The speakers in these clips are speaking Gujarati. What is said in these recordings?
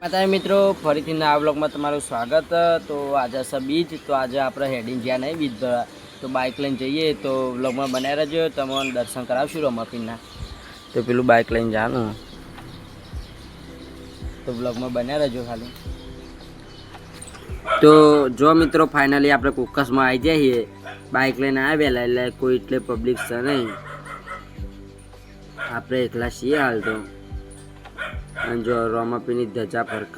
અત્યારે મિત્રો ફરીથી આ વ્લોગમાં તમારું સ્વાગત. તો આજે છે બીજ, તો આજે આપણે હેડિંગ જ્યાં નહીં બીજ ભરવા, તો બાઇક લઈને જઈએ. તો વ્લોગમાં બનાવી રહેજો, તમને દર્શન કરાવશું રમાપીરના. તો પેલું બાઇક લઈને જવાનું, તો વ્લોગમાં બનાવી રહેજો ખાલી. તો જો મિત્રો ફાઇનલી આપણે કોકસમાં આવી જઈએ, બાઇક લઈને આવ્યા એટલે કોઈ એટલે પબ્લિક છે નહીં, આપણે એકલા છીએ હાલ તો. અને જો રોમાપીની ધજા ફરક,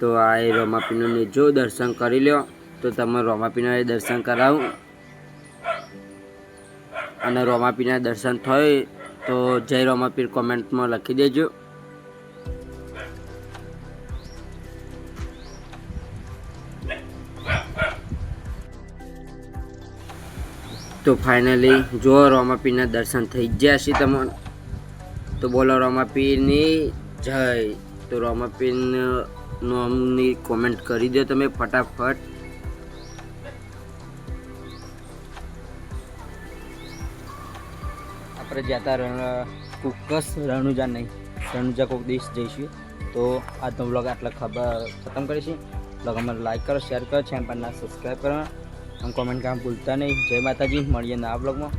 તો આ એ રોમાપીનું જો દર્શન કરી લ્યો. તો તમે રોમાપીના દર્શન કરાવું, અને રોમાપીના દર્શન થાય તો જય રોમાપીર કોમેન્ટમાં લખી દેજો. તો ફાઇનલી જો રોમાપીરના દર્શન થઈ ગયા છે તમને, તો બોલો રોમાપીરની જય. તો રોમાપીર નામની કોમેન્ટ કરી દો તમે ફટાફટ. આપણે જતા કુકસ રણુજા નહીં, રણુજા કોઈક દિવસ જઈશું. તો આજનો બ્લોગ આટલા ખતમ કરીશું. બ્લોગ અમારે લાઈક કરો, શેર કરો, ચેનલ પર સબસ્ક્રાઈબ કરો અને કોમેન્ટ કામ ભૂલતા નહીં. જય માતાજી, મળીએ નવા બ્લોગમાં.